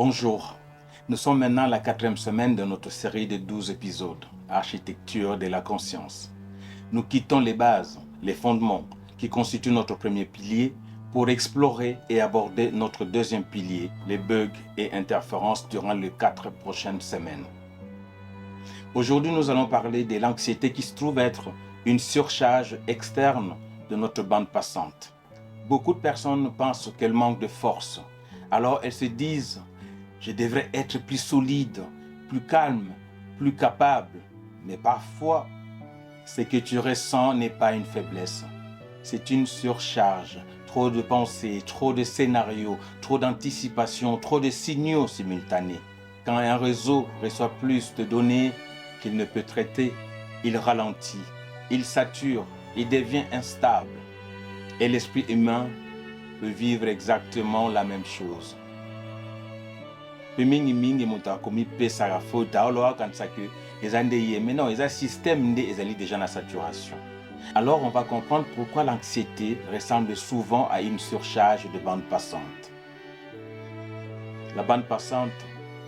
Bonjour, nous sommes maintenant à la 4e semaine de notre série de 12 épisodes, Architecture de la conscience. Nous quittons les bases, les fondements qui constituent notre premier pilier pour explorer et aborder notre deuxième pilier, les bugs et interférences durant les 4 prochaines semaines. Aujourd'hui, nous allons parler de l'anxiété qui se trouve être une surcharge externe de notre bande passante. Beaucoup de personnes pensent qu'elles manquent de force, alors elles se disent « je devrais être plus solide, plus calme, plus capable ». Mais parfois, ce que tu ressens n'est pas une faiblesse, c'est une surcharge. Trop de pensées, trop de scénarios, trop d'anticipation, trop de signaux simultanés. Quand un réseau reçoit plus de données qu'il ne peut traiter, il ralentit, il sature, il devient instable. Et l'esprit humain peut vivre exactement la même chose. Mingi moto akomi pesaka faute alors quand ça que les andeye mais non les système est déjà dans saturation. Alors on va comprendre pourquoi l'anxiété ressemble souvent à une surcharge de bande passante. La bande passante,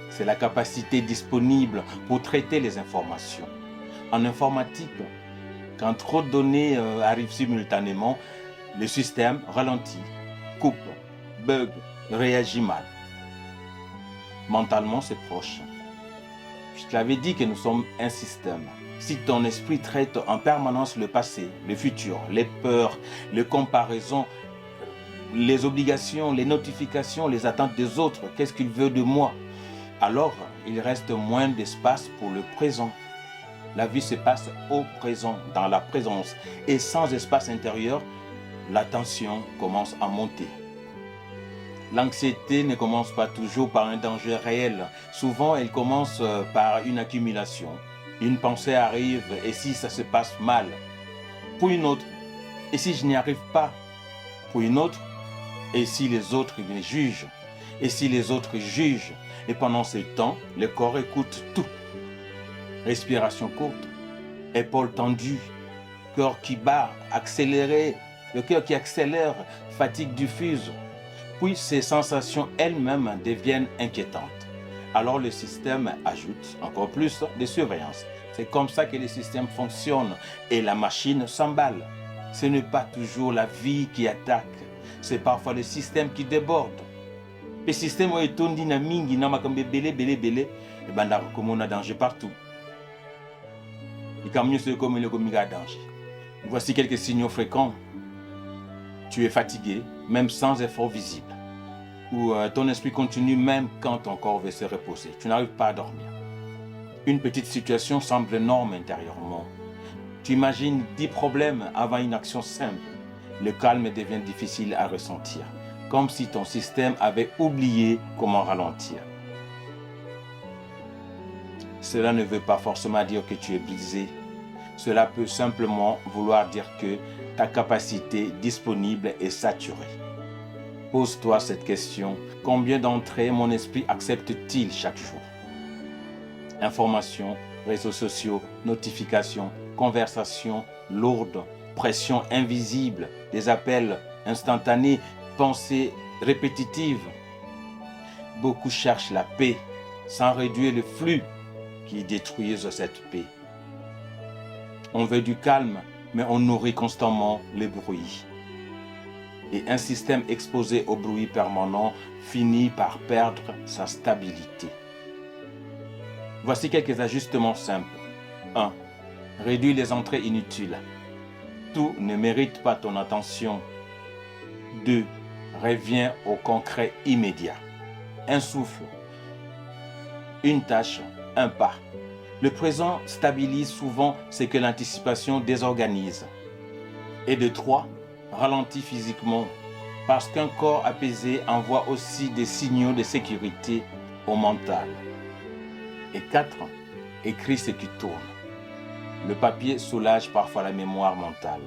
c'est la capacité disponible pour traiter les informations. En informatique, quand trop de données arrivent simultanément, le système ralentit, coupe, bug, réagit mal. Mentalement, c'est proche. Je te l'avais dit que nous sommes un système. Si ton esprit traite en permanence le passé, le futur, les peurs, les comparaisons, les obligations, les notifications, les attentes des autres, qu'est-ce qu'il veut de moi, alors il reste moins d'espace pour le présent. La vie se passe au présent, dans la présence. Et sans espace intérieur, la tension commence à monter. L'anxiété ne commence pas toujours par un danger réel. Souvent, elle commence par une accumulation. Une pensée arrive et si ça se passe mal? Pour une autre, et si je n'y arrive pas? Pour une autre, et si les autres me jugent? Et si les autres jugent? Et pendant ce temps, le corps écoute tout. Respiration courte, épaules tendues, cœur qui bat, accéléré, le cœur qui accélère, fatigue diffuse. Puis ces sensations elles-mêmes deviennent inquiétantes. Alors le système ajoute encore plus de surveillance. C'est comme ça que le système fonctionne et la machine s'emballe. Ce n'est pas toujours la vie qui attaque, c'est parfois le système qui déborde. Le système est une dynamique, il y a danger partout. Voici quelques signaux fréquents. Tu es fatigué, même sans effort visible. Ou ton esprit continue même quand ton corps veut se reposer. Tu n'arrives pas à dormir. Une petite situation semble énorme intérieurement. Tu imagines 10 problèmes avant une action simple. Le calme devient difficile à ressentir, comme si ton système avait oublié comment ralentir. Cela ne veut pas forcément dire que tu es brisé. Cela peut simplement vouloir dire que ta capacité disponible est saturée. Pose-toi cette question. Combien d'entrées mon esprit accepte-t-il chaque jour? Informations, réseaux sociaux, notifications, conversations lourdes, pression invisible, des appels instantanés, pensées répétitives. Beaucoup cherchent la paix sans réduire le flux qui détruisent cette paix. On veut du calme, mais on nourrit constamment le bruit. Et un système exposé au bruit permanent finit par perdre sa stabilité. Voici quelques ajustements simples. 1. Réduis les entrées inutiles. Tout ne mérite pas ton attention. 2. Reviens au concret immédiat. Un souffle, une tâche, un pas. Le présent stabilise souvent ce que l'anticipation désorganise. Et de 3, ralentis physiquement, parce qu'un corps apaisé envoie aussi des signaux de sécurité au mental. Et 4, écris ce qui tourne. Le papier soulage parfois la mémoire mentale.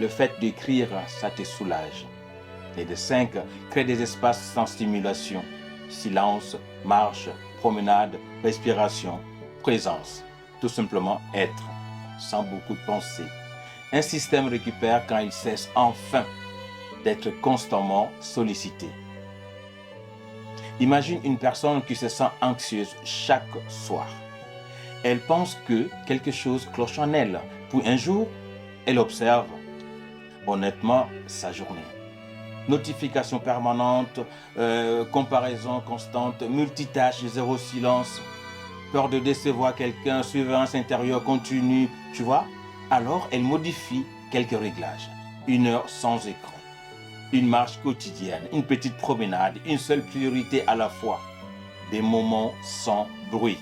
Le fait d'écrire, ça te soulage. Et de 5, crée des espaces sans stimulation. Silence, marche, promenade, respiration, présence. Tout simplement être, sans beaucoup de pensée. Un système récupère quand il cesse enfin d'être constamment sollicité. Imagine une personne qui se sent anxieuse chaque soir. Elle pense que quelque chose cloche en elle. Puis un jour, elle observe honnêtement sa journée. Notifications permanentes, comparaison constante, multitâches, zéro silence, peur de décevoir quelqu'un, surveillance intérieure continue, tu vois? Alors, elle modifie quelques réglages. 1 heure sans écran, une marche quotidienne, une petite promenade, une seule priorité à la fois, des moments sans bruit.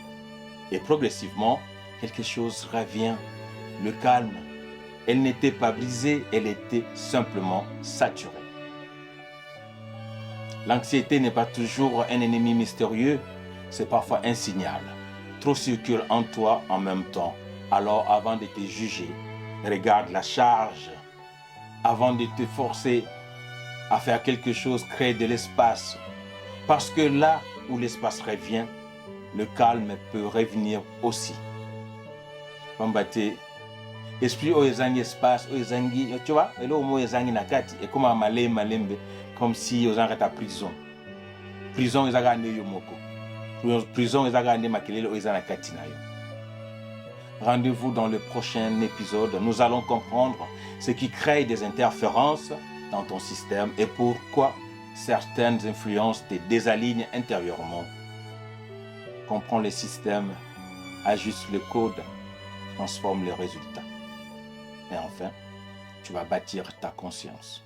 Et progressivement, quelque chose revient, le calme. Elle n'était pas brisée, elle était simplement saturée. L'anxiété n'est pas toujours un ennemi mystérieux, c'est parfois un signal. Trop circule en toi en même temps. Alors avant de te juger, regarde la charge. Avant de te forcer à faire quelque chose, crée de l'espace. Parce que là où l'espace revient, le calme peut revenir aussi. Pambate, esprit o ezangi espace, o ezangi, tu vois, et là au moins ezangi nakati, et comme à malembe, comme si aux en ta prison. Prison ezaga ande yo moko. Prison ezaga ande makelele o ezana kati na yo. Rendez-vous dans le prochain épisode. Nous allons comprendre ce qui crée des interférences dans ton système et pourquoi certaines influences te désalignent intérieurement. Comprends les systèmes, ajuste le code, transforme les résultats. Et enfin, tu vas bâtir ta conscience.